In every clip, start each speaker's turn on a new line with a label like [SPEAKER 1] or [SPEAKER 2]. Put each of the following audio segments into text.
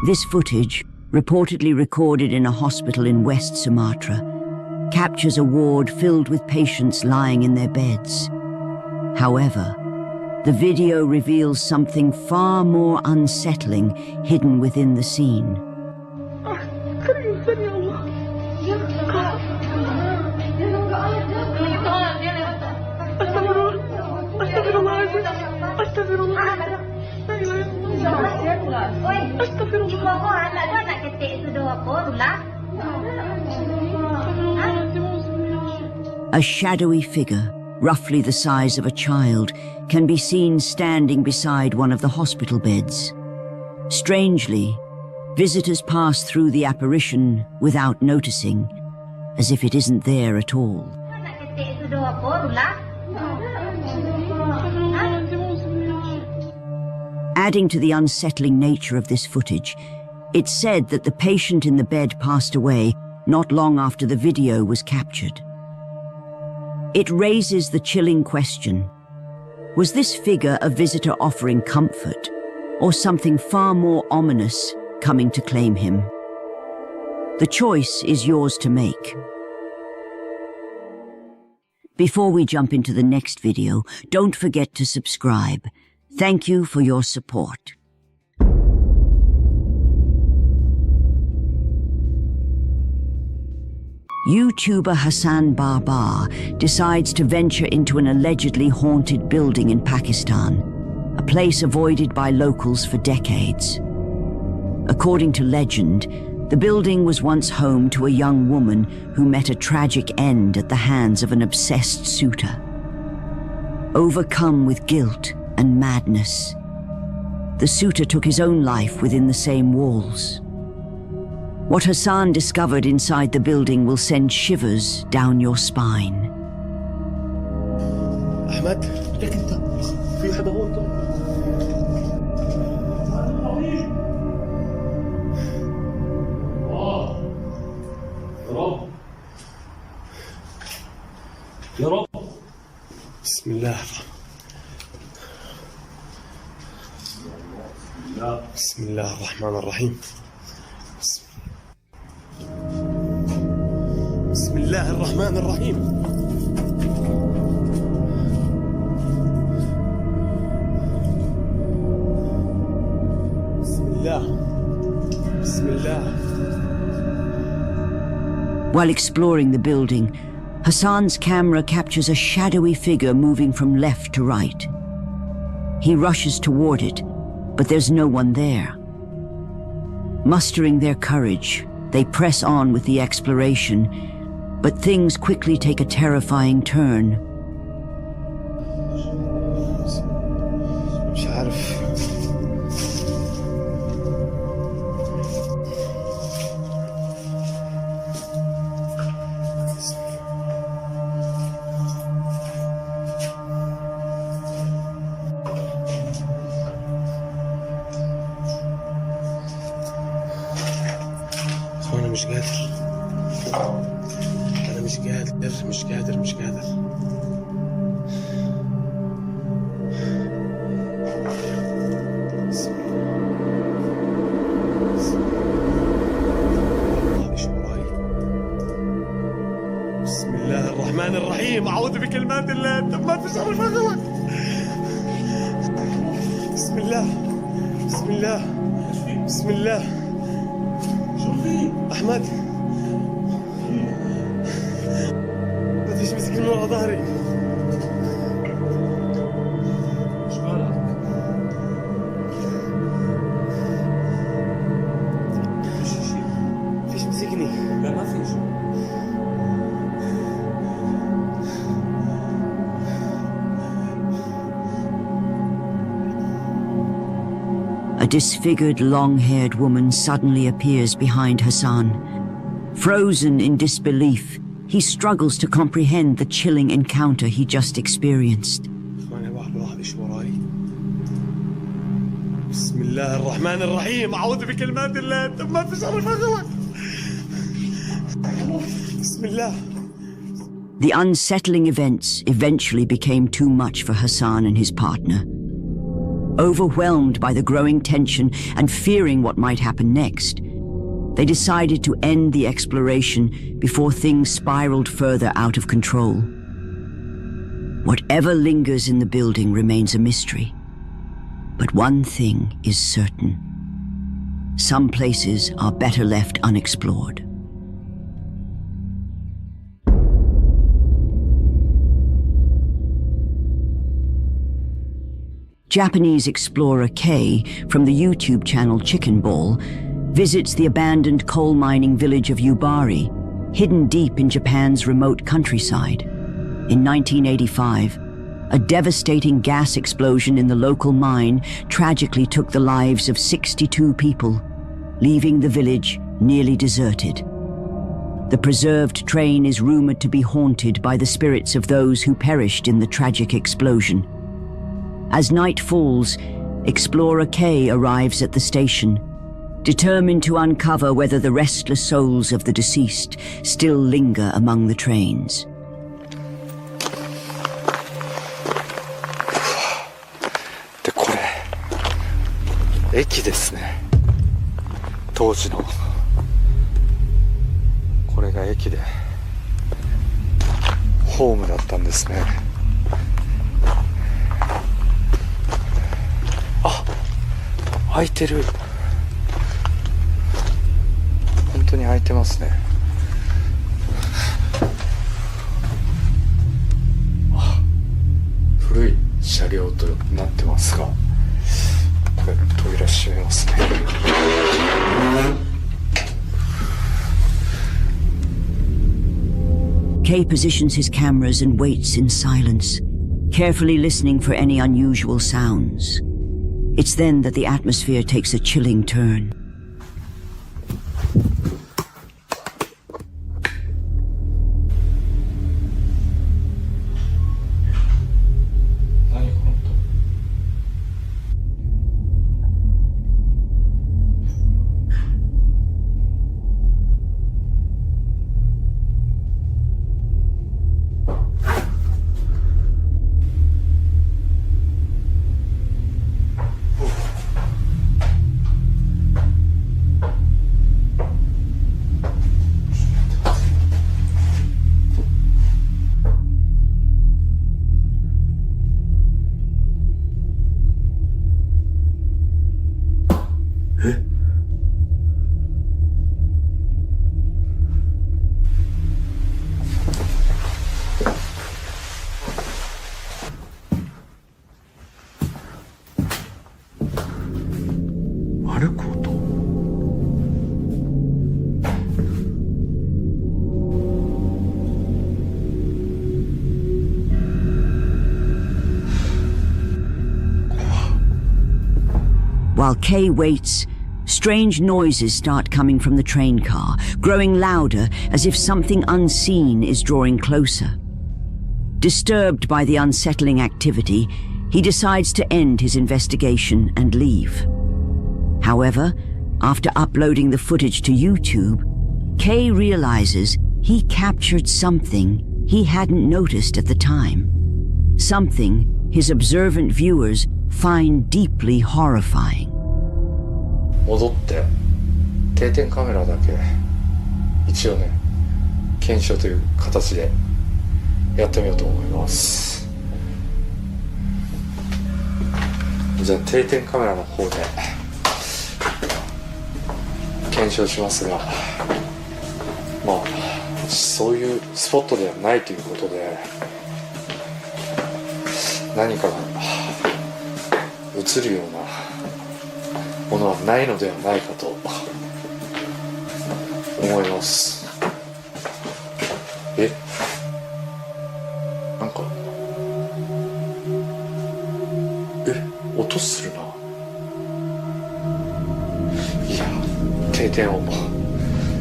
[SPEAKER 1] This footage, reportedly recorded in a hospital in West Sumatra, captures a ward filled with patients lying in their beds. However, the video reveals something far more unsettling hidden within the scene. A shadowy figure, roughly the size of a child, can be seen standing beside one of the hospital beds. Strangely, visitors pass through the apparition without noticing, as if it isn't there at all. Adding to the unsettling nature of this footage, it's said that the patient in the bed passed away not long after the video was captured. It raises the chilling question: was this figure a visitor offering comfort, or something far more ominous coming to claim him? The choice is yours to make. Before we jump into the next video, don't forget to subscribe. Thank you for your support. YouTuber Hassan Barbar decides to venture into an allegedly haunted building in Pakistan, a place avoided by locals for decades. According to legend, the building was once home to a young woman who met a tragic end at the hands of an obsessed suitor. Overcome with guilt and madness, the suitor took his own life within the same walls. What Hassan discovered inside the building will send shivers down your spine.
[SPEAKER 2] أحمد لك أنت في حدا هون يا رب بسم الله بسم الله الرحمن الرحيم بسم الله الرحمن الرحيم بسم الله بسم الله.
[SPEAKER 1] While exploring the building, Hassan's camera captures a shadowy figure moving from left to right. He rushes toward it, but there's no one there. Mustering their courage, they press on with the exploration, but things quickly take a terrifying turn.
[SPEAKER 2] مش عارف. أنا مش قادر. أنا مش قادر مش قادر مش قادر. بسم الله الرحمن الرحيم. أعوذ بكلمات الله التامات من شر ما خلق. بسم الله بسم الله بسم الله. أحمد ما فيش مسك من ورا ظهري. ايش مالك؟ فيش مسكني. لا ما فيش.
[SPEAKER 1] A disfigured, long-haired woman suddenly appears behind Hassan. Frozen in disbelief, he struggles to comprehend the chilling encounter he just experienced.
[SPEAKER 2] بسم الله الرحمن الرحيم. أعوذ بكلمات الله التامات من شر ما خلق. بسم الله.
[SPEAKER 1] The unsettling events eventually became too much for Hassan and his partner. Overwhelmed by the growing tension and fearing what might happen next, they decided to end the exploration before things spiraled further out of control. Whatever lingers in the building remains a mystery. But one thing is certain. Some places are better left unexplored. Japanese explorer Kei from the YouTube channel Chicken Ball visits the abandoned coal mining village of Yubari, hidden deep in Japan's remote countryside. In 1985, a devastating gas explosion in the local mine tragically took the lives of 62 people, leaving the village nearly deserted. The preserved train is rumored to be haunted by the spirits of those who perished in the tragic explosion. As night falls, explorer Kei arrives at the station, determined to uncover whether the restless souls of the deceased still linger among the trains.
[SPEAKER 3] で、これ、駅ですね。当時の。これが駅で、ホームだったんですね。あ、開いてる。本当に開いてますね。あ、古い車両となってますが、これ扉閉めますね。
[SPEAKER 1] Kei positions his cameras and waits in silence, carefully listening for any unusual sounds. It's then that the atmosphere takes a chilling turn. While Kei waits, strange noises start coming from the train car, growing louder as if something unseen is drawing closer. Disturbed by the unsettling activity, he decides to end his investigation and leave. However, after uploading the footage to YouTube, Kei realizes he captured something he hadn't noticed at the time. Something his observant viewers find deeply horrifying.
[SPEAKER 3] 戻って定点カメラだけ一応ね検証という形でやってみようと思います。じゃあ定点カメラの方で検証しますが、まあそういうスポットではないということで何かが映るようなものはないのではないかと思います。なんか音するな。いや、定点音も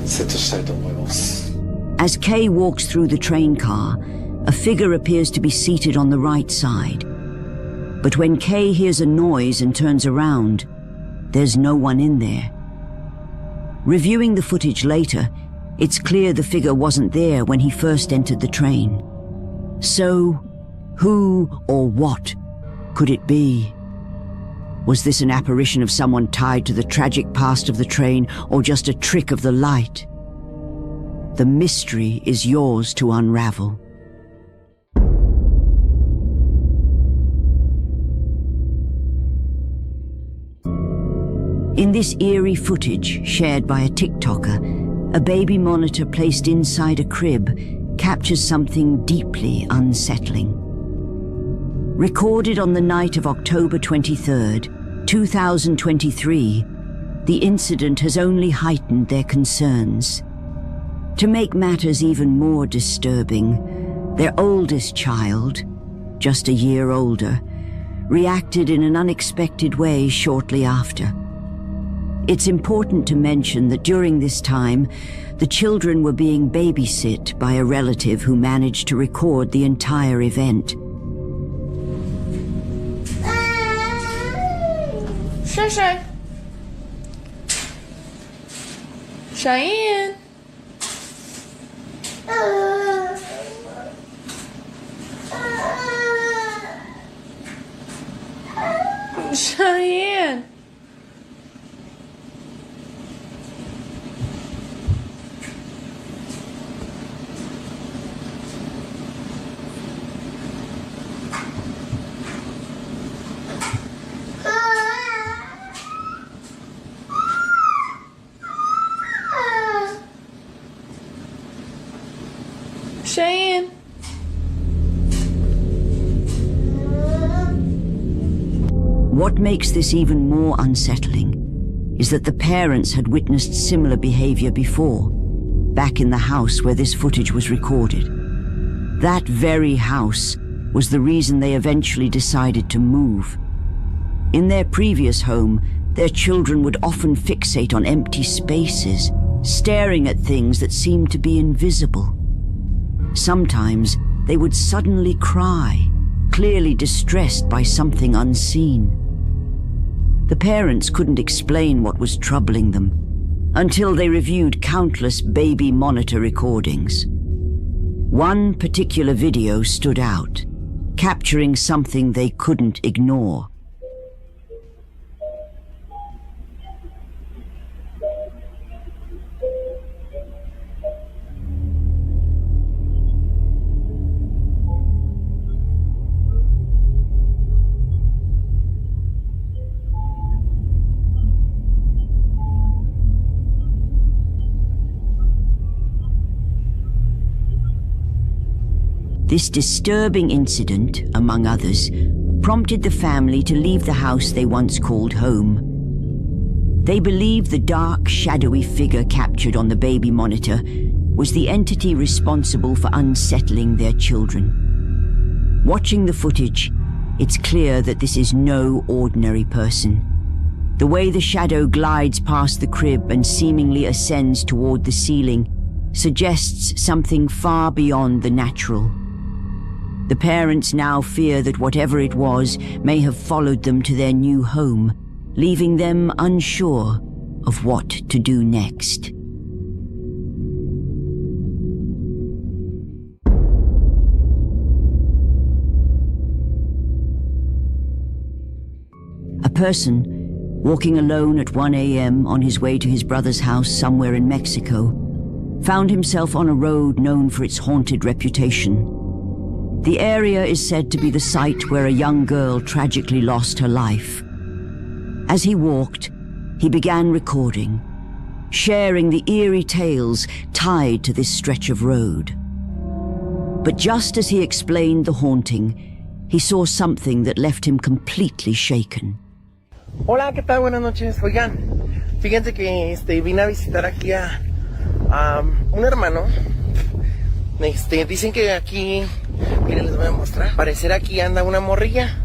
[SPEAKER 3] セットしたいと思います。
[SPEAKER 1] As Kei walks through the train car, a figure appears to be seated on the right side. But when Kei hears a noise and turns around, there's no one in there. Reviewing the footage later, it's clear the figure wasn't there when he first entered the train. So, who or what could it be? Was this an apparition of someone tied to the tragic past of the train, or just a trick of the light? The mystery is yours to unravel. In this eerie footage shared by a TikToker, a baby monitor placed inside a crib captures something deeply unsettling. Recorded on the night of October 23rd, 2023, the incident has only heightened their concerns. To make matters even more disturbing, their oldest child, just a year older, reacted in an unexpected way shortly after. It's important to mention that during this time, the children were being babysit by a relative who managed to record the entire event.
[SPEAKER 4] Shay. Cheyenne. Cheyenne. Cheyenne.
[SPEAKER 1] What makes this even more unsettling is that the parents had witnessed similar behavior before, back in the house where this footage was recorded. That very house was the reason they eventually decided to move. In their previous home, their children would often fixate on empty spaces, staring at things that seemed to be invisible. Sometimes they would suddenly cry, clearly distressed by something unseen. The parents couldn't explain what was troubling them until they reviewed countless baby monitor recordings. One particular video stood out, capturing something they couldn't ignore. This disturbing incident, among others, prompted the family to leave the house they once called home. They believe the dark, shadowy figure captured on the baby monitor was the entity responsible for unsettling their children. Watching the footage, it's clear that this is no ordinary person. The way the shadow glides past the crib and seemingly ascends toward the ceiling suggests something far beyond the natural. The parents now fear that whatever it was may have followed them to their new home, leaving them unsure of what to do next. A person, walking alone at 1 a.m. on his way to his brother's house somewhere in Mexico, found himself on a road known for its haunted reputation. The area is said to be the site where a young girl tragically lost her life. As he walked, he began recording, sharing the eerie tales tied to this stretch of road. But just as he explained the haunting, he saw something that left him completely shaken.
[SPEAKER 5] Hola, ¿qué tal? Buenas noches. Oigan, fíjense que vine a visitar aquí a un hermano. Dicen que aquí, miren, les voy a mostrar. Parecer aquí anda una morrilla,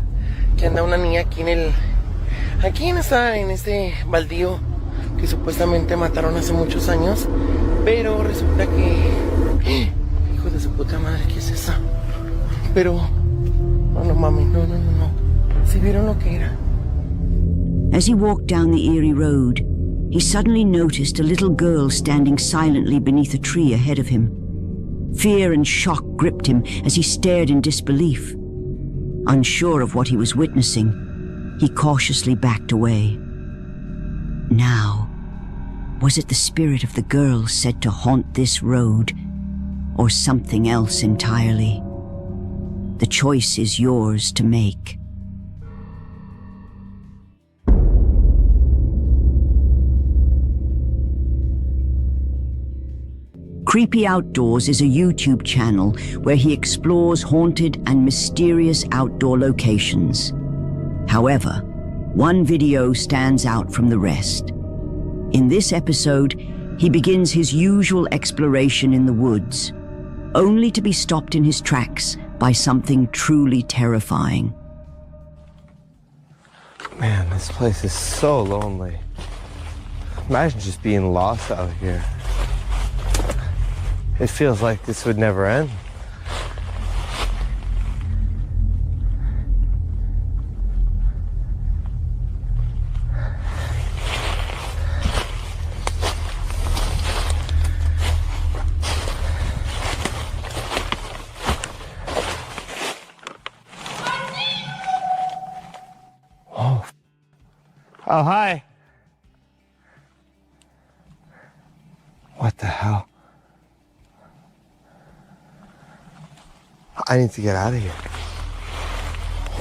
[SPEAKER 5] que anda una niña aquí en este baldío que supuestamente mataron hace muchos años, pero resulta que, hijo de su puta madre, ¿qué es eso? Pero, no mami, no. ¿Sí vieron lo que era?
[SPEAKER 1] As he walked down the eerie road, he suddenly noticed a little girl standing silently beneath a tree ahead of him. Fear and shock gripped him as he stared in disbelief. Unsure of what he was witnessing, he cautiously backed away. Now, was it the spirit of the girl said to haunt this road, or something else entirely? The choice is yours to make. Creepy Outdoors is a YouTube channel where he explores haunted and mysterious outdoor locations. However, one video stands out from the rest. In this episode, he begins his usual exploration in the woods, only to be stopped in his tracks by something truly terrifying.
[SPEAKER 6] Man, this place is so lonely. Imagine just being lost out here. It feels like this would never end. Whoa. Oh, hi. What the hell? I need to get out of here.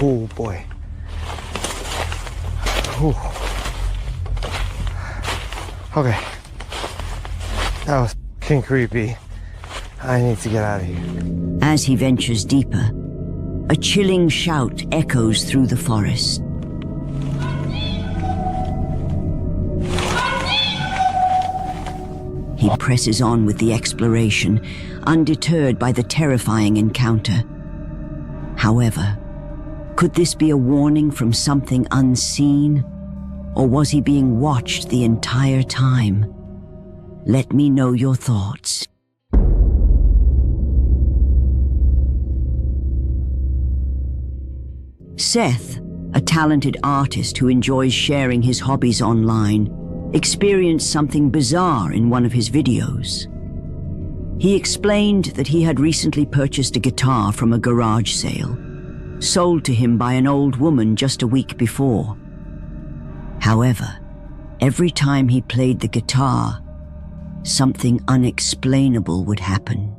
[SPEAKER 6] Oh boy. Ooh. Okay. That was fucking creepy. I need to get out of here.
[SPEAKER 1] As he ventures deeper, a chilling shout echoes through the forest. He presses on with the exploration, undeterred by the terrifying encounter. However, could this be a warning from something unseen, or was he being watched the entire time? Let me know your thoughts. Seth, a talented artist who enjoys sharing his hobbies online, experienced something bizarre in one of his videos. He explained that he had recently purchased a guitar from a garage sale, sold to him by an old woman just a week before. However, every time he played the guitar, something unexplainable would happen.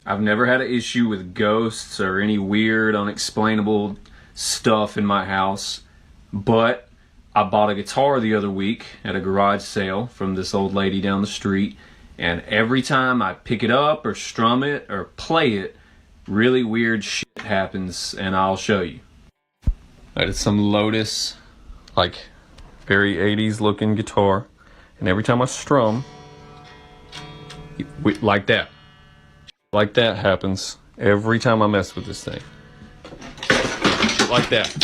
[SPEAKER 7] I've never had an issue with ghosts or any weird, unexplainable stuff in my house, but I bought a guitar the other week at a garage sale from this old lady down the street, and every time I pick it up or strum it or play it, really weird shit happens, and I'll show you. That is some Lotus, like very 80s looking guitar, and every time I strum, like that happens every time I mess with this thing. Like that.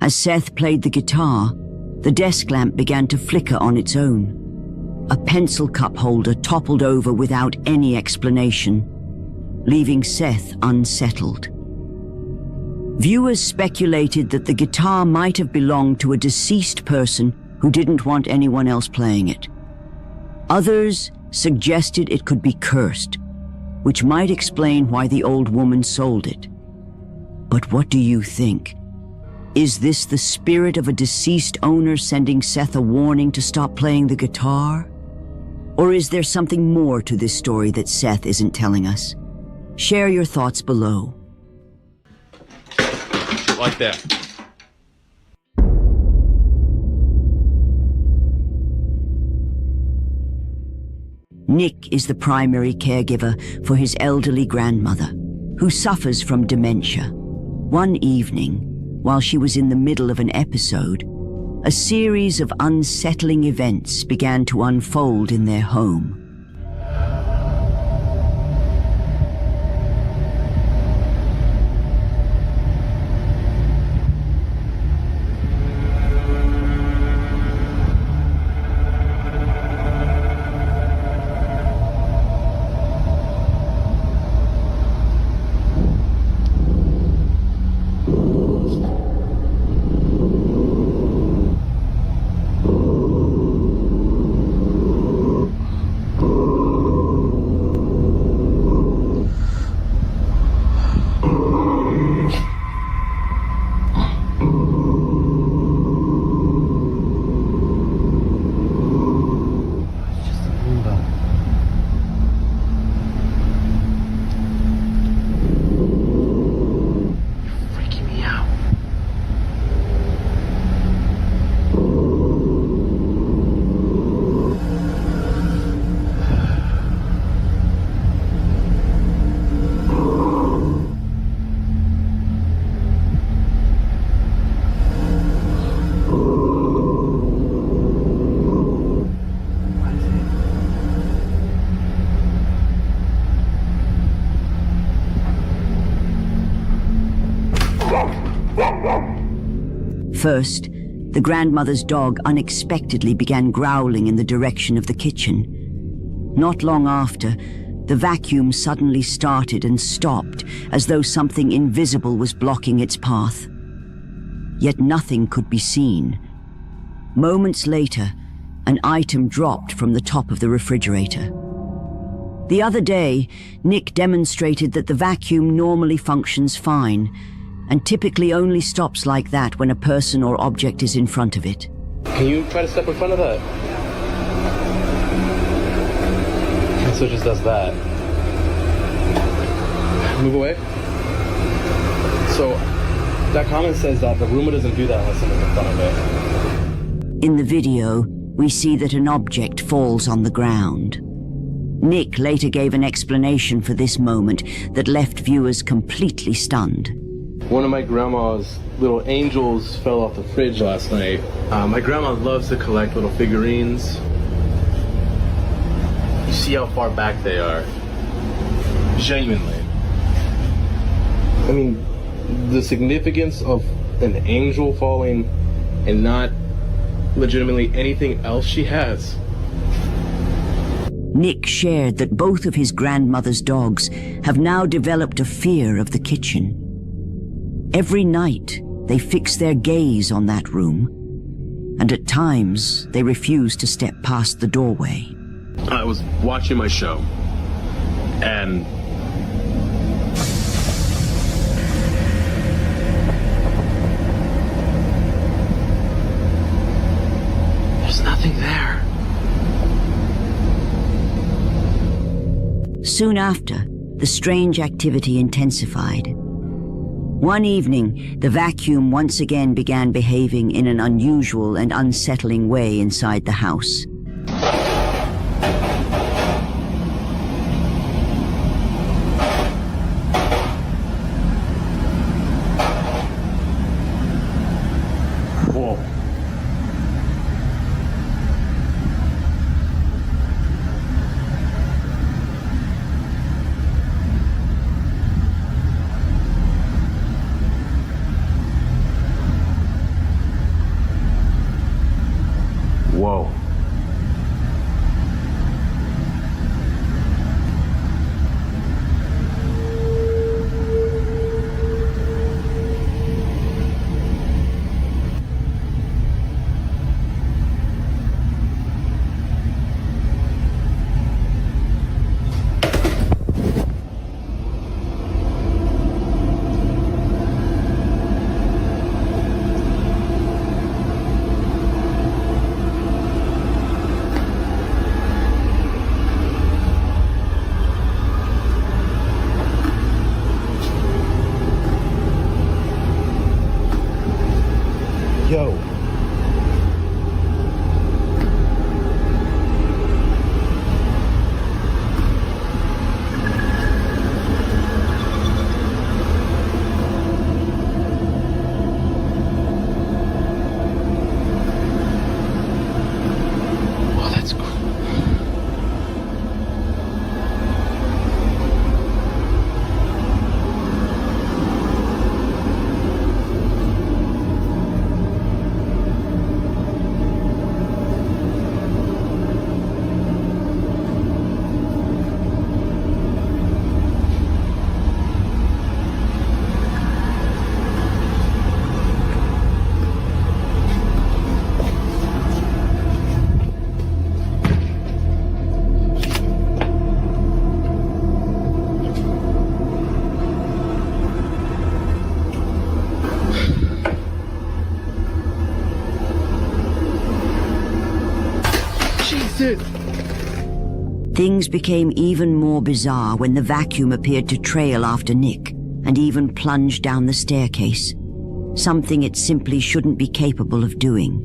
[SPEAKER 1] As Seth played the guitar, the desk lamp began to flicker on its own. A pencil cup holder toppled over without any explanation, leaving Seth unsettled. Viewers speculated that the guitar might have belonged to a deceased person who didn't want anyone else playing it. Others suggested it could be cursed, which might explain why the old woman sold it. But what do you think? Is this the spirit of a deceased owner sending Seth a warning to stop playing the guitar? Or is there something more to this story that Seth isn't telling us? Share your thoughts below.
[SPEAKER 7] Like that.
[SPEAKER 1] Nick is the primary caregiver for his elderly grandmother, who suffers from dementia. One evening, while she was in the middle of an episode, a series of unsettling events began to unfold in their home. First, the grandmother's dog unexpectedly began growling in the direction of the kitchen. Not long after, the vacuum suddenly started and stopped, as though something invisible was blocking its path. Yet nothing could be seen. Moments later, an item dropped from the top of the refrigerator. The other day, Nick demonstrated that the vacuum normally functions fine, and typically only stops like that when a person or object is in front of it.
[SPEAKER 8] Can you try to step in front of that? So it just does that. Move away. So that comment says that the Roomba doesn't do that unless someone's in front of it.
[SPEAKER 1] In the video, we see that an object falls on the ground. Nick later gave an explanation for this moment that left viewers completely stunned.
[SPEAKER 8] One of my grandma's little angels fell off the fridge last night. My grandma loves to collect little figurines. You see how far back they are. Genuinely. I mean, the significance of an angel falling and not legitimately anything else she has.
[SPEAKER 1] Nick shared that both of his grandmother's dogs have now developed a fear of the kitchen. Every night, they fix their gaze on that room, and at times, they refuse to step past the doorway.
[SPEAKER 8] I was watching my show, and there's nothing there.
[SPEAKER 1] Soon after, the strange activity intensified. One evening, the vacuum once again began behaving in an unusual and unsettling way inside the house.
[SPEAKER 8] Whoa. Whoa. Yo. Oh, that's cool.
[SPEAKER 1] Things became even more bizarre when the vacuum appeared to trail after Nick and even plunged down the staircase, something it simply shouldn't be capable of doing.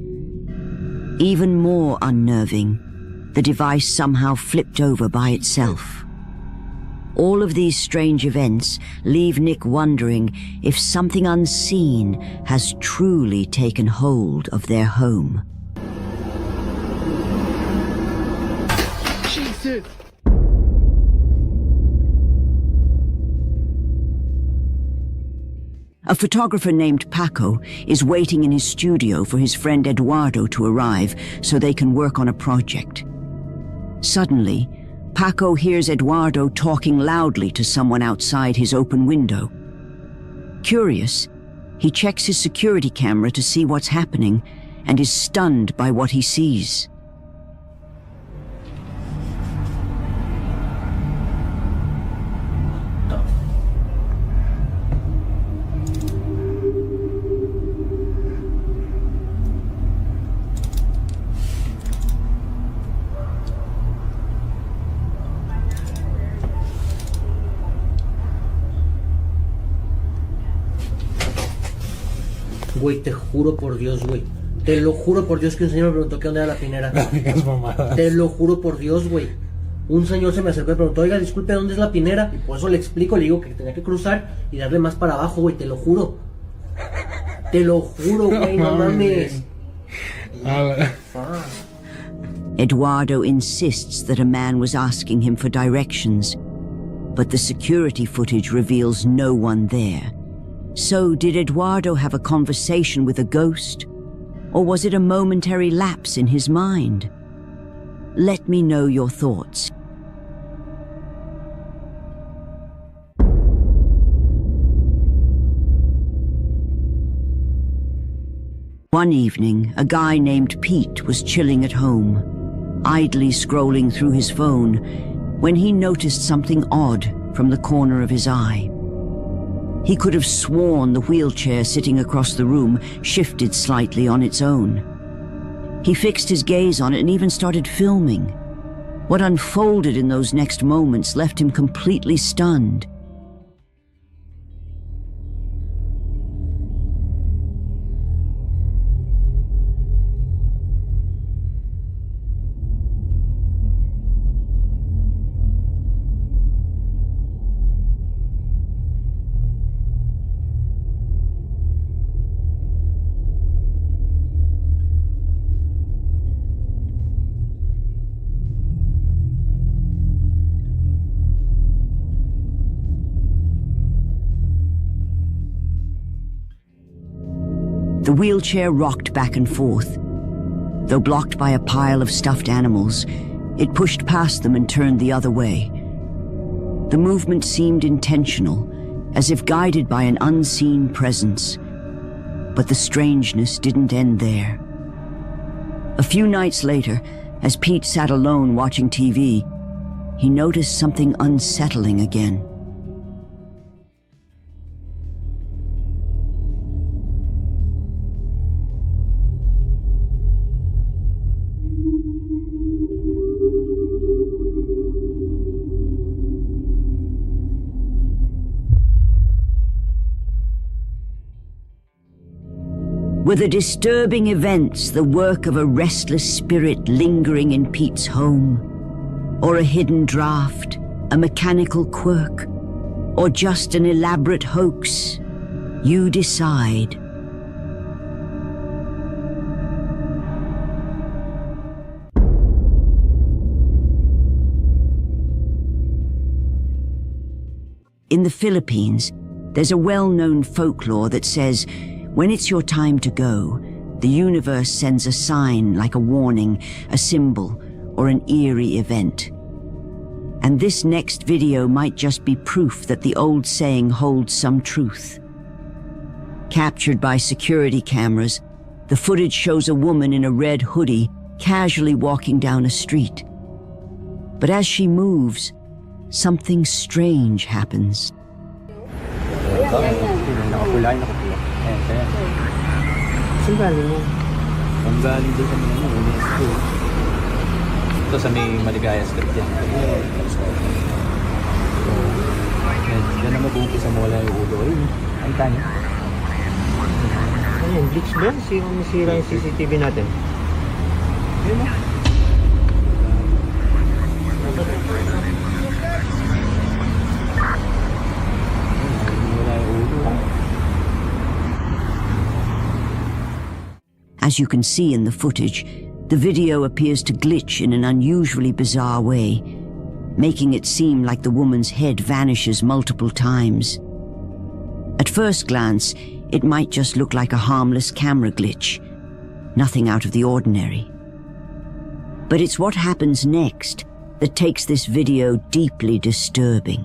[SPEAKER 1] Even more unnerving, the device somehow flipped over by itself. All of these strange events leave Nick wondering if something unseen has truly taken hold of their home.
[SPEAKER 8] Jesus!
[SPEAKER 1] A photographer named Paco is waiting in his studio for his friend Eduardo to arrive so they can work on a project. Suddenly, Paco hears Eduardo talking loudly to someone outside his open window. Curious, he checks his security camera to see what's happening and is stunned by what he sees.
[SPEAKER 9] Güey, te juro por Dios, güey. Te lo juro por Dios que un señor me preguntó que dónde era la pinera. Te lo juro por Dios, güey. Un señor se me acercó y me preguntó, oiga, disculpe, ¿dónde es la pinera? Y por eso le explico, le digo que tenía que cruzar y darle más para abajo, güey, te lo juro. Te lo juro, güey, no mames.
[SPEAKER 1] Eduardo insists that a man was asking him for directions, but the security footage reveals no one there. So, did Eduardo have a conversation with a ghost? Or was it a momentary lapse in his mind? Let me know your thoughts. One evening, a guy named Pete was chilling at home, idly scrolling through his phone, when he noticed something odd from the corner of his eye. He could have sworn the wheelchair sitting across the room shifted slightly on its own. He fixed his gaze on it and even started filming. What unfolded in those next moments left him completely stunned. The wheelchair rocked back and forth. Though blocked by a pile of stuffed animals, it pushed past them and turned the other way. The movement seemed intentional, as if guided by an unseen presence. But the strangeness didn't end there. A few nights later, as Pete sat alone watching TV, he noticed something unsettling again. Were the disturbing events the work of a restless spirit lingering in Pete's home? Or a hidden draft, a mechanical quirk, or just an elaborate hoax? You decide. In the Philippines, there's a well-known folklore that says, when it's your time to go, the universe sends a sign like a warning, a symbol, or an eerie event. And this next video might just be proof that the old saying holds some truth. Captured by security cameras, the footage shows a woman in a red hoodie casually walking down a street. But as she moves, something strange happens.
[SPEAKER 9] Saan galing mo?
[SPEAKER 10] Ang galing doon kami ng UNESCO. Ito sa may Maligaya Street yan. Diyan na mag-umpisa sa mula yung ulo. Ayun, ang tanya.
[SPEAKER 9] Ano yun? Glitch ba? Masira yung CCTV natin.
[SPEAKER 10] Ayun na.
[SPEAKER 1] As you can see in the footage, the video appears to glitch in an unusually bizarre way, making it seem like the woman's head vanishes multiple times. At first glance, it might just look like a harmless camera glitch. Nothing out of the ordinary. But it's what happens next that takes this video deeply disturbing.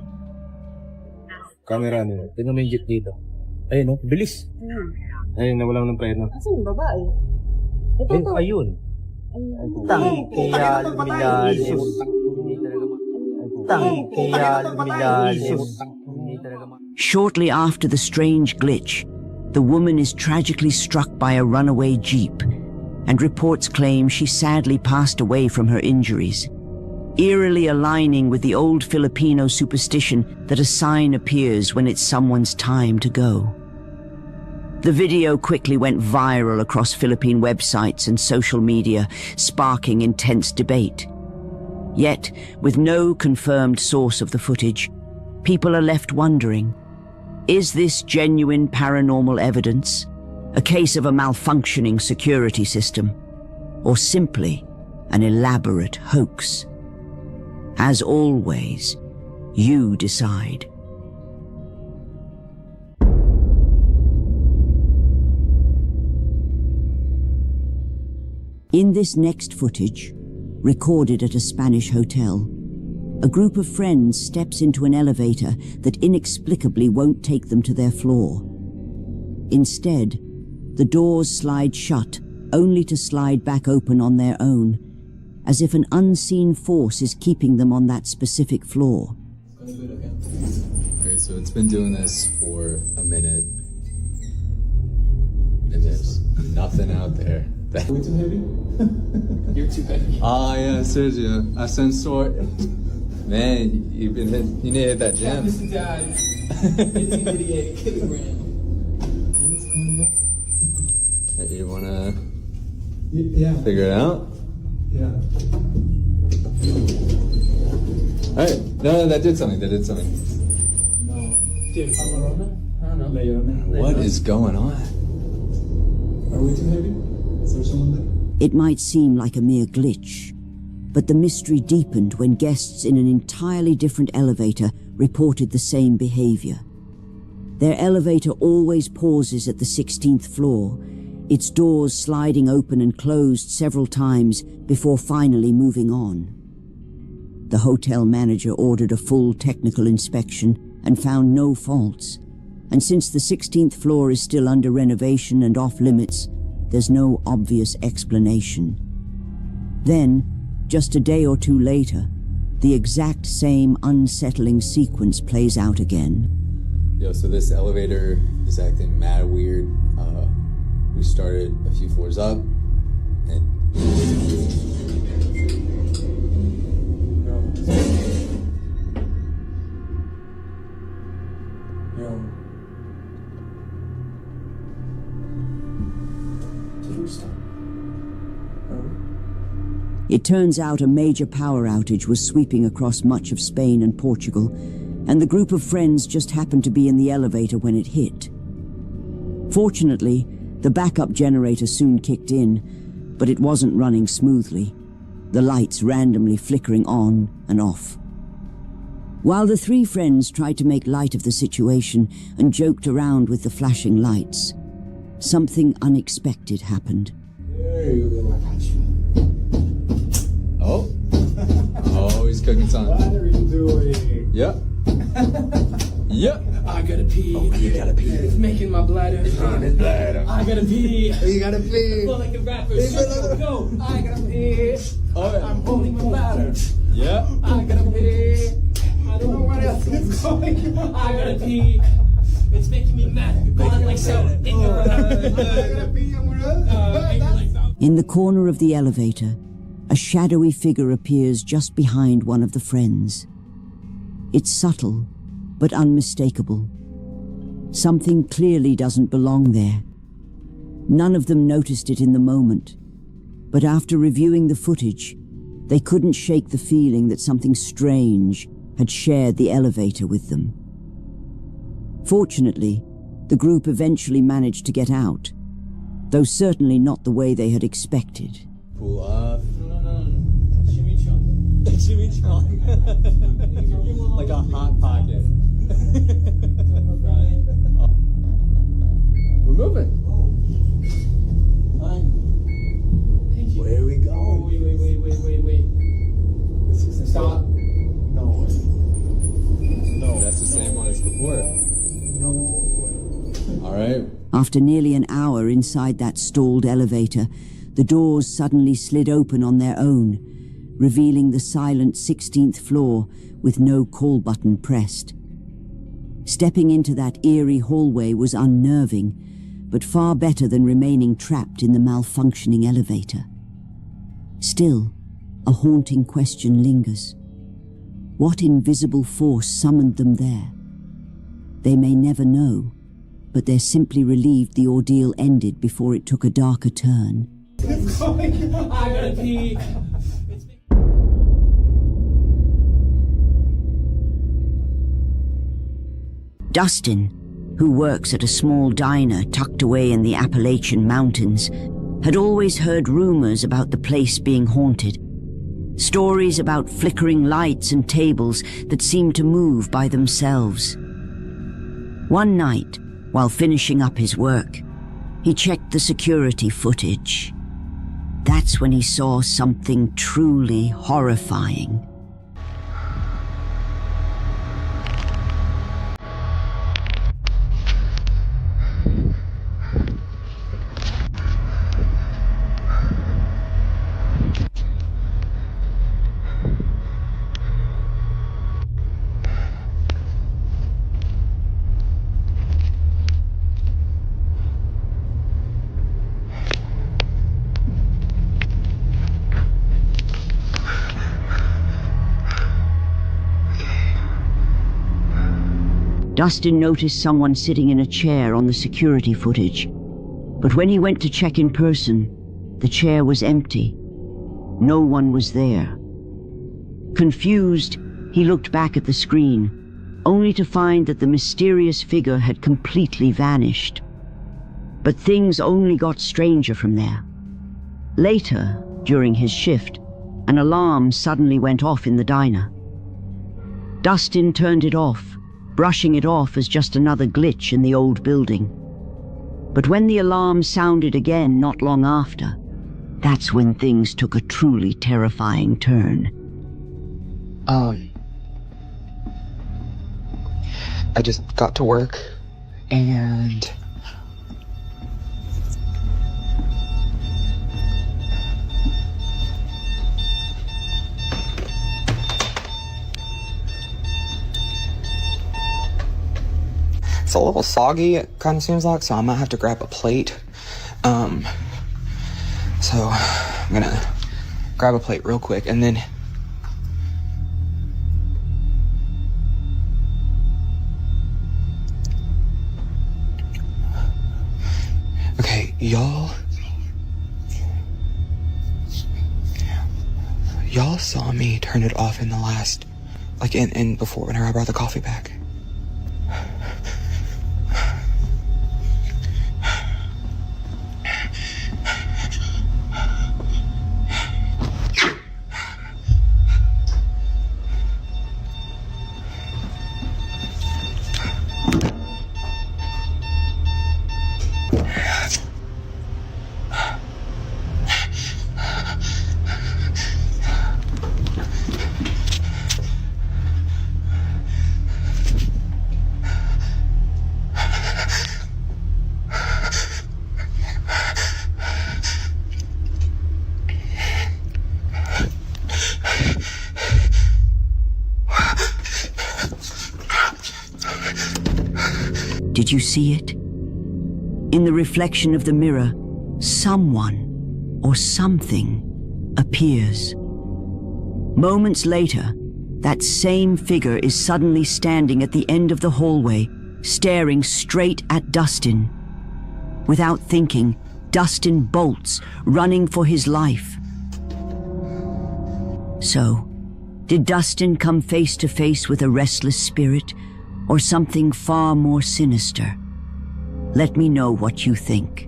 [SPEAKER 6] Camera nila. Tingnan mo yung jeep dito. Ayun, no? Bilis. Ayun, nawalan ng preno.
[SPEAKER 11] Asan yung babae?
[SPEAKER 6] Ayun.
[SPEAKER 1] Shortly after the strange glitch, the woman is tragically struck by a runaway jeep, and reports claim she sadly passed away from her injuries, eerily aligning with the old Filipino superstition that a sign appears when it's someone's time to go. The video quickly went viral across Philippine websites and social media, sparking intense debate. Yet, with no confirmed source of the footage, people are left wondering, is this genuine paranormal evidence, a case of a malfunctioning security system, or simply an elaborate hoax? As always, you decide. In this next footage, recorded at a Spanish hotel, a group of friends steps into an elevator that inexplicably won't take them to their floor. Instead, the doors slide shut, only to slide back open on their own, as if an unseen force is keeping them on that specific floor.
[SPEAKER 12] Okay, so it's been doing this for a minute, and there's nothing out there. Are we too heavy? You're too heavy. Oh yeah, Sergio, I sense sort. Man, you need to hit that gym. This is 88 kilograms. You wanna figure it out?
[SPEAKER 13] Yeah.
[SPEAKER 12] Alright, no, that did something,
[SPEAKER 13] No. Dude, I don't know.
[SPEAKER 12] What is going on?
[SPEAKER 13] Are we too heavy? Is there someone there?
[SPEAKER 1] It might seem like a mere glitch, but the mystery deepened when guests in an entirely different elevator reported the same behavior. Their elevator always pauses at the 16th floor, its doors sliding open and closed several times before finally moving on. The hotel manager ordered a full technical inspection and found no faults, and since the 16th floor is still under renovation and off-limits, there's no obvious explanation. Then, just a day or two later, the exact same unsettling sequence plays out again.
[SPEAKER 12] Yo, so this elevator is acting mad weird. We started a few floors up, and
[SPEAKER 1] It turns out a major power outage was sweeping across much of Spain and Portugal, and the group of friends just happened to be in the elevator when it hit. Fortunately, the backup generator soon kicked in, but it wasn't running smoothly, the lights randomly flickering on and off. While the three friends tried to make light of the situation and joked around with the flashing lights, something unexpected happened.
[SPEAKER 12] there you go. Oh, he's cooking something.
[SPEAKER 13] What are you doing?
[SPEAKER 12] Yep. Yep.
[SPEAKER 13] I gotta pee.
[SPEAKER 12] Oh, you gotta pee.
[SPEAKER 13] It's making my bladder.
[SPEAKER 12] It's on his bladder.
[SPEAKER 13] I gotta pee.
[SPEAKER 12] You gotta pee.
[SPEAKER 13] I feel like a rapper. Go. I gotta pee.
[SPEAKER 12] Oh, yeah.
[SPEAKER 13] I'm holding my bladder.
[SPEAKER 12] Yep.
[SPEAKER 13] I gotta pee. I don't know what else is going on. I gotta pee. It's making me mad. Going like so. I gotta pee.
[SPEAKER 1] In the corner of the elevator, a shadowy figure appears just behind one of the friends. It's subtle, but unmistakable. Something clearly doesn't belong there. None of them noticed it in the moment, but after reviewing the footage, they couldn't shake the feeling that something strange had shared the elevator with them. Fortunately, the group eventually managed to get out, though certainly not the way they had expected.
[SPEAKER 12] Pull up.
[SPEAKER 10] Like a hot pocket.
[SPEAKER 8] We're moving.
[SPEAKER 2] Where are we going?
[SPEAKER 13] Wait.
[SPEAKER 2] Stop. No.
[SPEAKER 12] That's the same one as before.
[SPEAKER 2] No.
[SPEAKER 12] All right.
[SPEAKER 1] After nearly an hour inside that stalled elevator, the doors suddenly slid open on their own, revealing the silent 16th floor with no call button pressed. Stepping into that eerie hallway was unnerving, but far better than remaining trapped in the malfunctioning elevator. Still, a haunting question lingers. What invisible force summoned them there? They may never know, but they're simply relieved the ordeal ended before it took a darker turn.
[SPEAKER 13] I gotta pee.
[SPEAKER 1] Dustin, who works at a small diner tucked away in the Appalachian Mountains, had always heard rumors about the place being haunted. Stories about flickering lights and tables that seemed to move by themselves. One night, while finishing up his work, he checked the security footage. That's when he saw something truly horrifying. Dustin noticed someone sitting in a chair on the security footage, but when he went to check in person, the chair was empty. No one was there. Confused, he looked back at the screen, only to find that the mysterious figure had completely vanished. But things only got stranger from there. Later, during his shift, an alarm suddenly went off in the diner. Dustin turned it off, brushing it off as just another glitch in the old building. But when the alarm sounded again not long after, that's when things took a truly terrifying turn.
[SPEAKER 11] I just got to work and it's a little soggy, it kind of seems like, so I might have to grab a plate. So I'm gonna grab a plate real quick and then okay, y'all saw me turn it off in the last, like in before, whenever I brought the coffee back.
[SPEAKER 1] Did you see it? In the reflection of the mirror, someone or something appears. Moments later, that same figure is suddenly standing at the end of the hallway, staring straight at Dustin. Without thinking, Dustin bolts, running for his life. So, did Dustin come face to face with a restless spirit, or something far more sinister? Let me know what you think.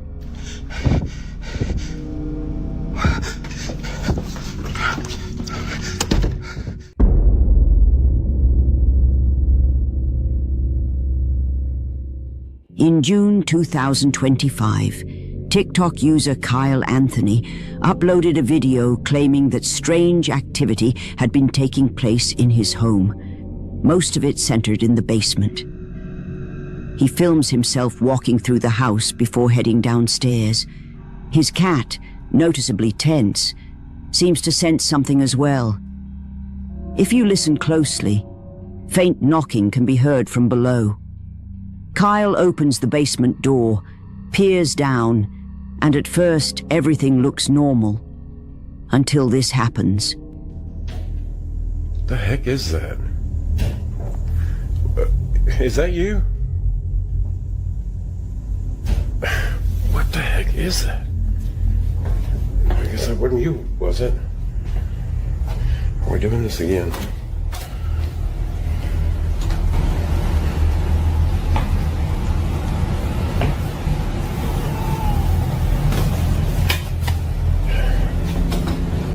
[SPEAKER 1] In June 2025, TikTok user Kyle Anthony uploaded a video claiming that strange activity had been taking place in his home, most of it centered in the basement. He films himself walking through the house before heading downstairs. His cat, noticeably tense, seems to sense something as well. If you listen closely, faint knocking can be heard from below. Kyle opens the basement door, peers down, and at first everything looks normal, until this happens.
[SPEAKER 14] The heck is that? Is that you? What the heck is that? I guess that wasn't you, was it? Are we doing this again?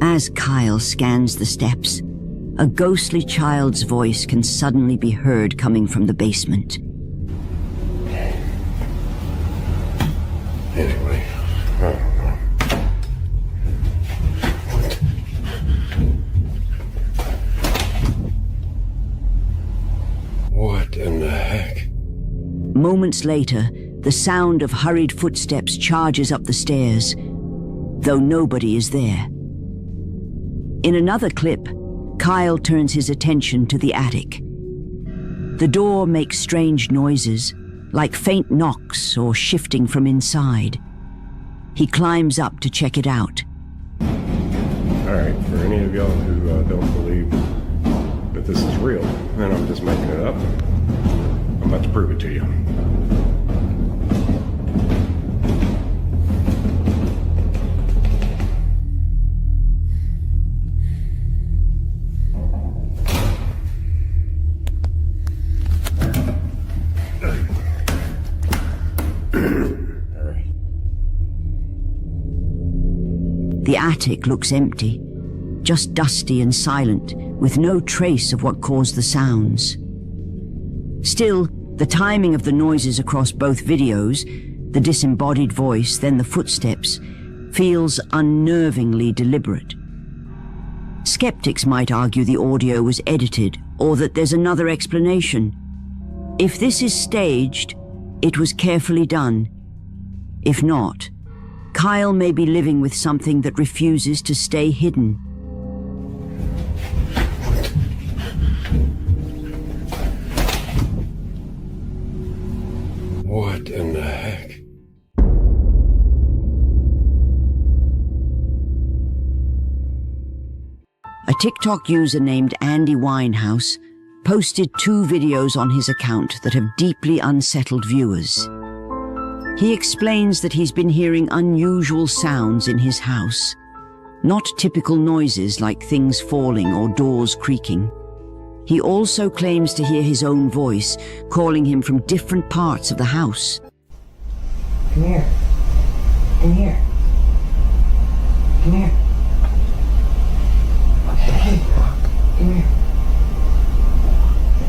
[SPEAKER 1] As Kyle scans the steps, a ghostly child's voice can suddenly be heard coming from the basement.
[SPEAKER 14] Anyway, I don't know. What in the heck?
[SPEAKER 1] Moments later, the sound of hurried footsteps charges up the stairs, though nobody is there. In another clip, Kyle turns his attention to the attic. The door makes strange noises, like faint knocks or shifting from inside. He climbs up to check it out.
[SPEAKER 14] Alright, for any of y'all who don't believe that this is real, and I'm just making it up, I'm about to prove it to you.
[SPEAKER 1] The attic looks empty, just dusty and silent, with no trace of what caused the sounds. Still, the timing of the noises across both videos, the disembodied voice, then the footsteps, feels unnervingly deliberate. Skeptics might argue the audio was edited, or that there's another explanation. If this is staged, it was carefully done. If not, Kyle may be living with something that refuses to stay hidden.
[SPEAKER 14] What in the heck?
[SPEAKER 1] A TikTok user named Andy Winehouse posted 2 videos on his account that have deeply unsettled viewers. He explains that he's been hearing unusual sounds in his house, not typical noises like things falling or doors creaking. He also claims to hear his own voice calling him from different parts of the house.
[SPEAKER 15] Come here. Come here. Come here. Hey, come here.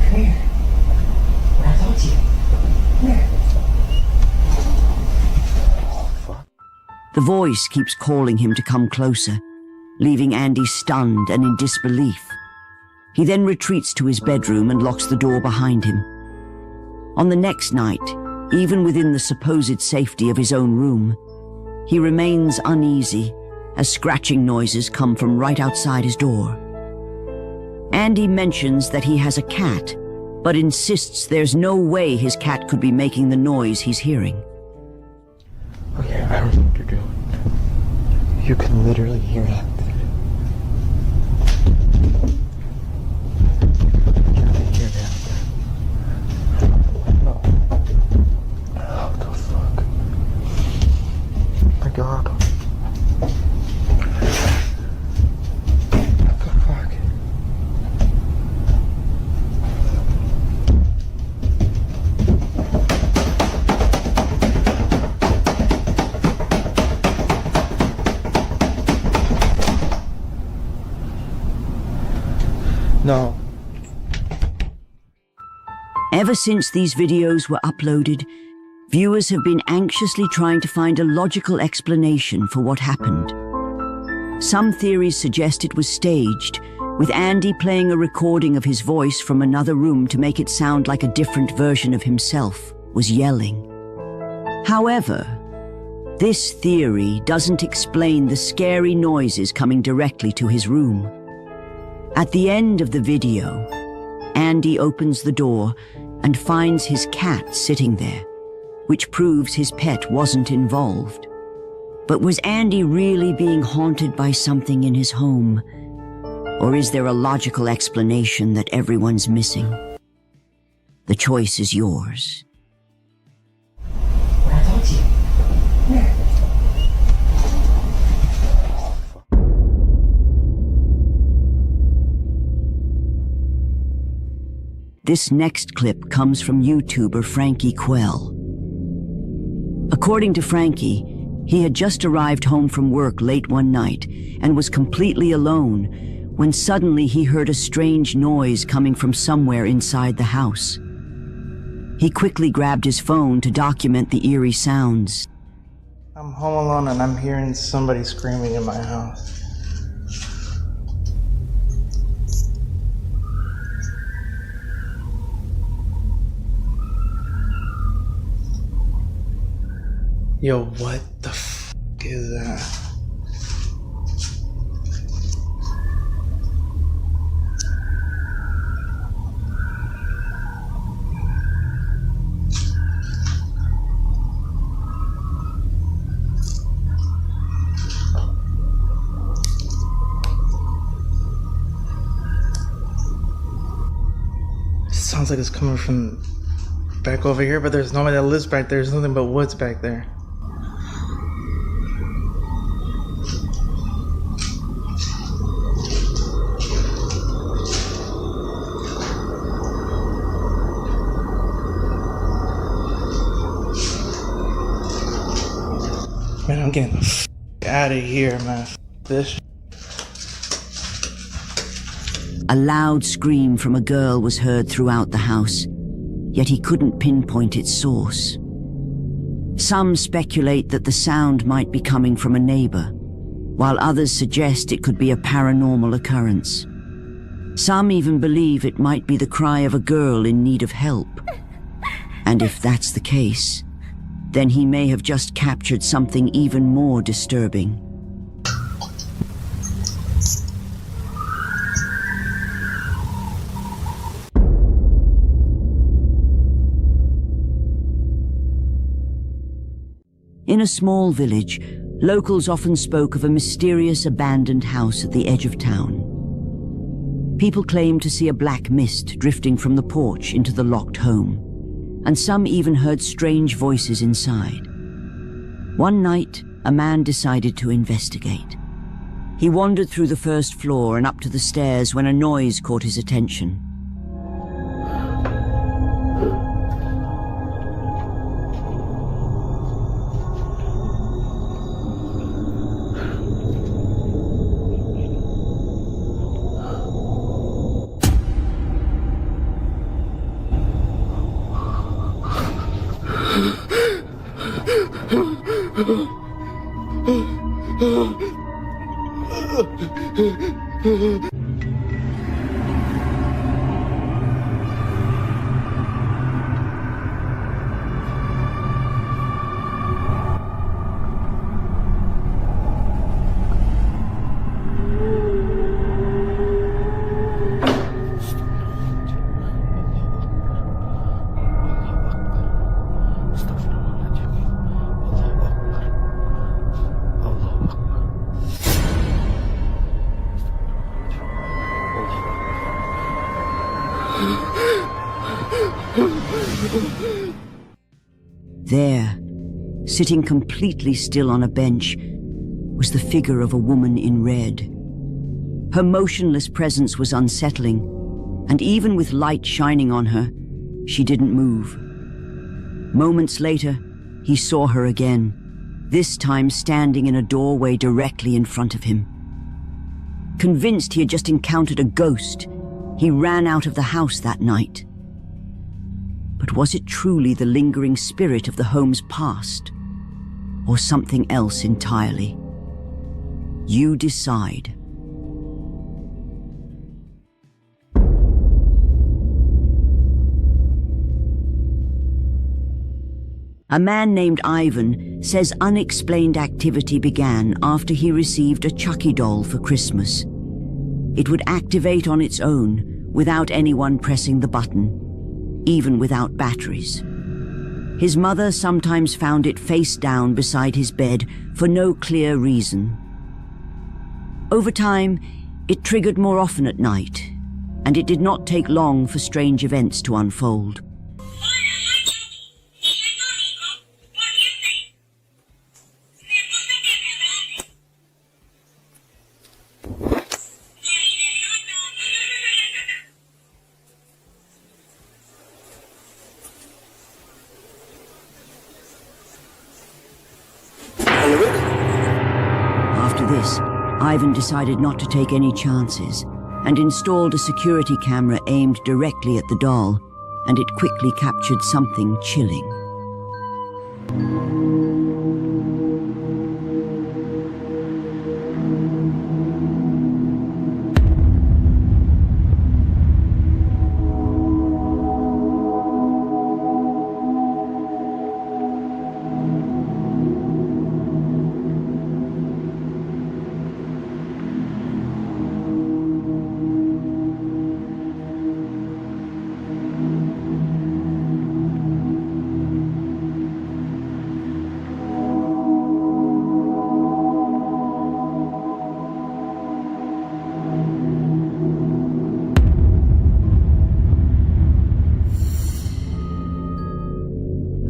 [SPEAKER 15] Come here. What I told you. Come here.
[SPEAKER 1] The voice keeps calling him to come closer, leaving Andy stunned and in disbelief. He then retreats to his bedroom and locks the door behind him. On the next night, even within the supposed safety of his own room, he remains uneasy as scratching noises come from right outside his door. Andy mentions that he has a cat, but insists there's no way his cat could be making the noise he's hearing.
[SPEAKER 11] Okay, I don't know what you're doing. You can literally hear that. You can hear that. Oh, what the fuck? Oh my God. What the fuck? No.
[SPEAKER 1] Ever since these videos were uploaded, Viewers have been anxiously trying to find a logical explanation for what happened. Some theories suggest it was staged, with Andy playing a recording of his voice from another room to make it sound like a different version of himself was yelling. However, this theory doesn't explain the scary noises coming directly to his room. At the end of the video, Andy opens the door and finds his cat sitting there, which proves his pet wasn't involved. But was Andy really being haunted by something in his home? Or is there a logical explanation that everyone's missing? The choice is yours.
[SPEAKER 15] What I told you.
[SPEAKER 1] This next clip comes from YouTuber Frankie Quell. According to Frankie, he had just arrived home from work late one night and was completely alone when suddenly he heard a strange noise coming from somewhere inside the house. He quickly grabbed his phone to document the eerie sounds.
[SPEAKER 5] I'm home alone and I'm hearing somebody screaming in my house. Yo, what the f is that? Sounds like it's coming from back over here, but there's nobody that lives back there. There's nothing but woods back there. Man, I'm getting the f out of here, man. This.
[SPEAKER 1] A loud scream from a girl was heard throughout the house, yet he couldn't pinpoint its source. Some speculate that the sound might be coming from a neighbor, while others suggest it could be a paranormal occurrence. Some even believe it might be the cry of a girl in need of help. And if that's the case, then he may have just captured something even more disturbing. In a small village, locals often spoke of a mysterious abandoned house at the edge of town. People claimed to see a black mist drifting from the porch into the locked home, and some even heard strange voices inside. One night, a man decided to investigate. He wandered through the first floor and up to the stairs when a noise caught his attention. There, sitting completely still on a bench, was the figure of a woman in red. Her motionless presence was unsettling, and even with light shining on her, she didn't move. Moments later, he saw her again, this time standing in a doorway directly in front of him. Convinced he had just encountered a ghost, he ran out of the house that night. But was it truly the lingering spirit of the home's past? Or something else entirely? You decide. A man named Ivan says unexplained activity began after he received a Chucky doll for Christmas. It would activate on its own without anyone pressing the button, even without batteries. His mother sometimes found it face down beside his bed for no clear reason. Over time, it triggered more often at night, and it did not take long for strange events to unfold. After this, Ivan decided not to take any chances and installed a security camera aimed directly at the doll, and it quickly captured something chilling.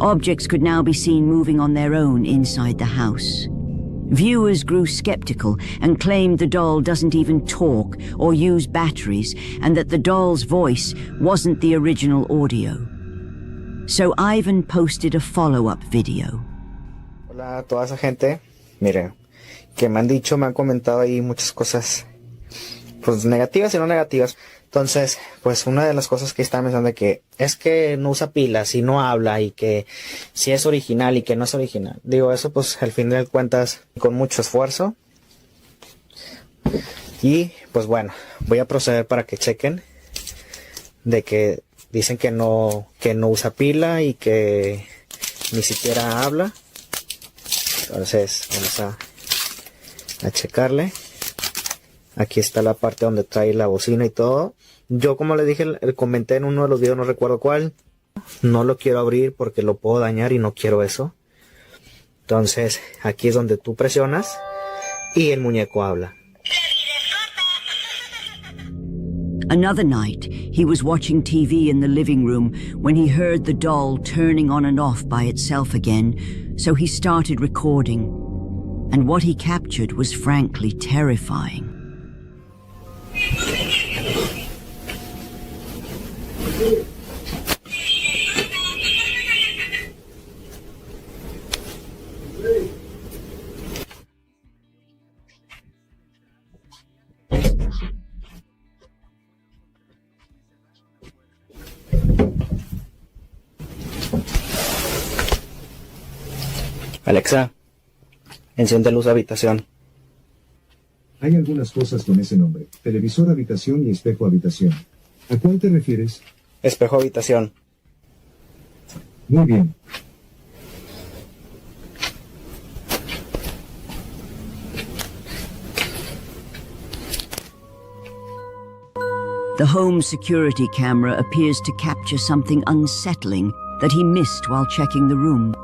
[SPEAKER 1] Objects could now be seen moving on their own inside the house. Viewers grew skeptical and claimed the doll doesn't even talk or use batteries, and that the doll's voice wasn't the original audio. So Ivan posted a follow-up video.
[SPEAKER 16] Hola a toda esa gente. Miren, que me han dicho, me han comentado ahí muchas cosas, pues negativas y no negativas. Entonces, pues una de las cosas que están pensando que es que no usa pilas y no habla, y que si es original y que no es original. Digo, eso pues al fin de cuentas con mucho esfuerzo. Y pues bueno, voy a proceder para que chequen de que dicen que no usa pila y que ni siquiera habla. Entonces vamos a checarle. Aquí está la parte donde trae la bocina y todo. Yo, como les dije, comenté en uno de los videos, no recuerdo cuál, no lo quiero abrir porque lo puedo dañar y no quiero eso. Entonces aquí es donde tú presionas y el muñeco habla.
[SPEAKER 1] Another night, he was watching TV in the living room when he heard the doll turning on and off by itself again, so he started recording. And what he captured was frankly terrifying.
[SPEAKER 16] Alexa, enciende luz de habitación.
[SPEAKER 17] Hay algunas cosas con ese nombre: televisor habitación y espejo habitación. ¿A cuál te refieres?
[SPEAKER 16] Espejo habitación.
[SPEAKER 17] Muy bien.
[SPEAKER 1] The home security camera appears to capture something unsettling that he missed while checking the room.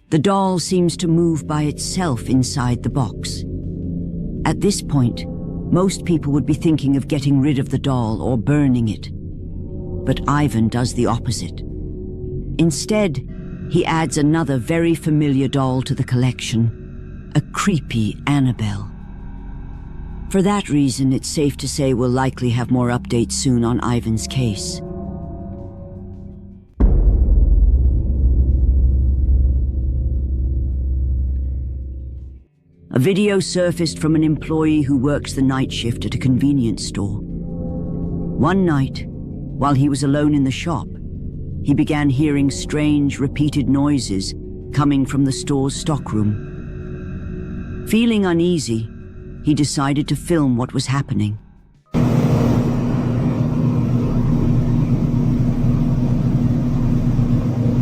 [SPEAKER 1] The doll seems to move by itself inside the box. At this point, most people would be thinking of getting rid of the doll or burning it. But Ivan does the opposite. Instead, he adds another very familiar doll to the collection, a creepy Annabelle. For that reason, it's safe to say we'll likely have more updates soon on Ivan's case. A video surfaced from an employee who works the night shift at a convenience store. One night, while he was alone in the shop, he began hearing strange, repeated noises coming from the store's stockroom. Feeling uneasy, he decided to film what was happening.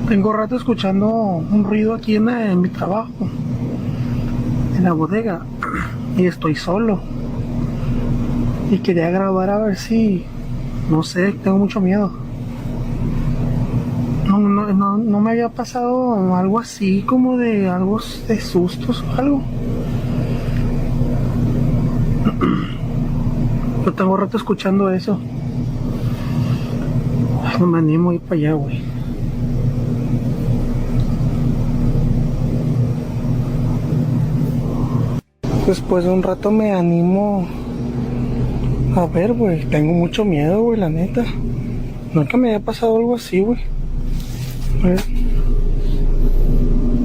[SPEAKER 18] Tengo rato escuchando un ruido aquí en mi trabajo, en la bodega, y estoy solo. Y quería grabar a ver si, no sé, tengo mucho miedo. No me había pasado algo así, como de algo de sustos o algo. Yo tengo rato escuchando eso. No me animo a ir para allá, güey. Después de un rato me animo a ver, güey. Tengo mucho miedo, güey, la neta. Nunca me había pasado algo así, güey. A ver.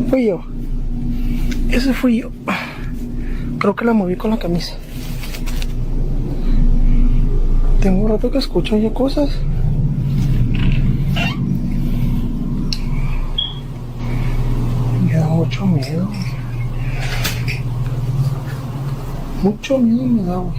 [SPEAKER 18] Fui yo. Ese fui yo. Creo que la moví con la camisa. Tengo un rato que escucho ya cosas. Me da mucho miedo. Mucho miedo me da, güey.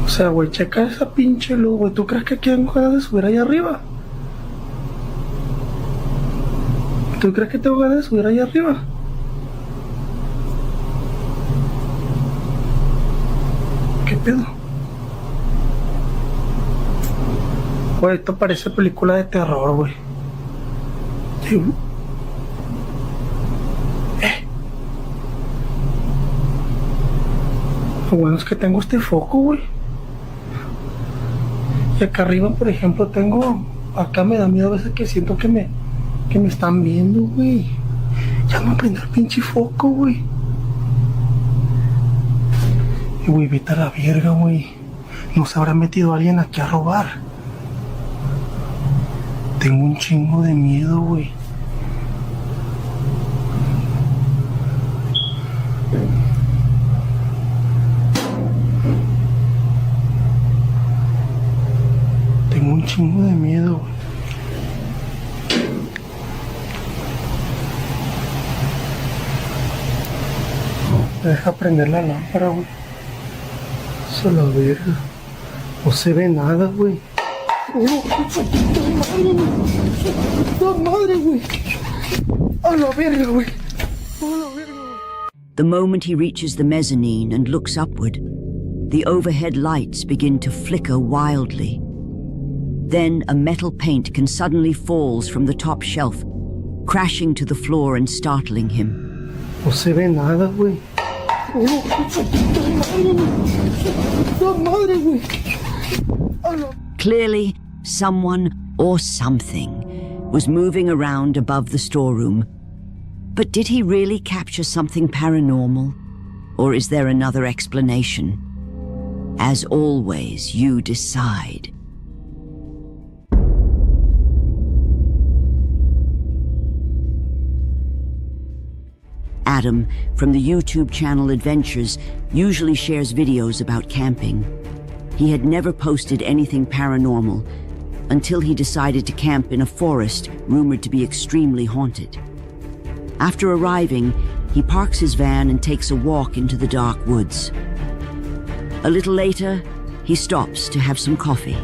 [SPEAKER 18] O sea, güey, checa esa pinche luz, güey. ¿Tú crees que tengo ganas de subir allá arriba? ¿Tú crees que tengo ganas de subir allá arriba? ¿Qué pedo? Güey, esto parece película de terror, güey. Sí. Lo bueno es que tengo este foco, güey. Y acá arriba, por ejemplo, tengo... Acá me da miedo a veces que siento que me están viendo, güey. Ya me prendió el pinche foco, güey. Y güey, vete a la verga, güey. No se habrá metido alguien aquí a robar. Tengo un chingo de miedo, güey. Tengo un chingo de miedo, güey. Deja prender la lámpara, güey. Se la verga. No se ve nada, güey. ¡Oh, madre, güey! ¡A la verga, güey! ¡A la verga, güey!
[SPEAKER 1] The moment he reaches the mezzanine and looks upward, the overhead lights begin to flicker wildly. Then a metal paint can suddenly falls from the top shelf, crashing to the floor and startling him.
[SPEAKER 18] No se ve nada, güey. ¡Oh, madre, güey! ¡A la...
[SPEAKER 1] Clearly, someone or something was moving around above the storeroom. But did he really capture something paranormal? Or is there another explanation? As always, you decide. Adam, from the YouTube channel Adventures, usually shares videos about camping. He had never posted anything paranormal until he decided to camp in a forest rumored to be extremely haunted. After arriving, he parks his van and takes a walk into the dark woods. A little later, he stops to have some coffee.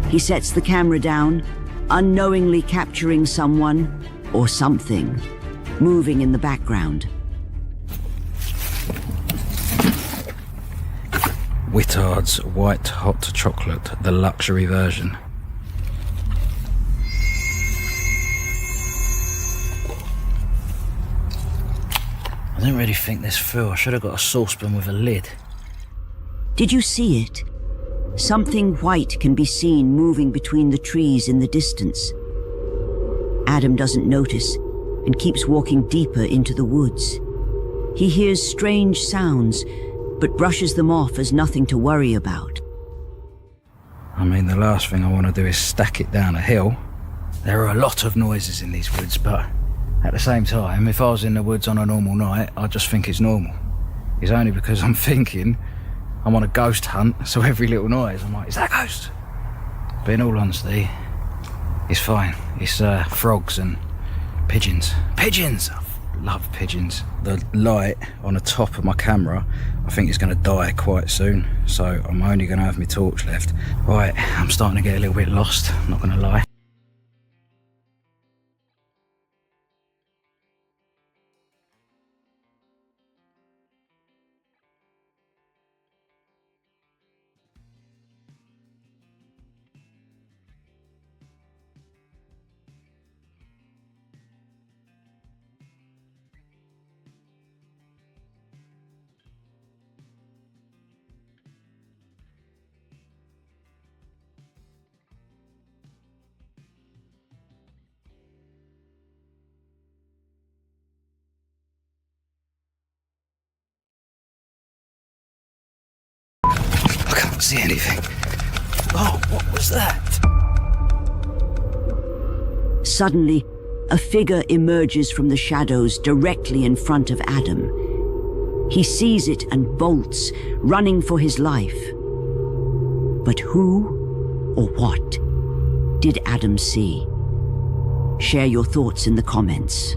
[SPEAKER 1] He sets the camera down, unknowingly capturing someone or something moving in the background.
[SPEAKER 19] Whittard's White Hot Chocolate, the luxury version. I don't really think this through. I should have got a saucepan with a lid.
[SPEAKER 1] Did you see it? Something white can be seen moving between the trees in the distance. Adam doesn't notice and keeps walking deeper into the woods. He hears strange sounds, but brushes them off as nothing to worry about.
[SPEAKER 19] I mean, the last thing I want to do is stack it down a hill. There are a lot of noises in these woods, but at the same time, if I was in the woods on a normal night, I'd just think it's normal. It's only because I'm thinking I'm on a ghost hunt, so every little noise, I'm like, is that a ghost? But in all honesty, it's fine. It's frogs and pigeons. Pigeons! I love pigeons. The light on the top of my camera, I think it's going to die quite soon, so I'm only going to have my torch left. Right, I'm starting to get a little bit lost, I'm not going to lie. I can't see anything. Oh, what was that?
[SPEAKER 1] Suddenly, a figure emerges from the shadows directly in front of Adam. He sees it and bolts, running for his life. But who or what did Adam see? Share your thoughts in the comments.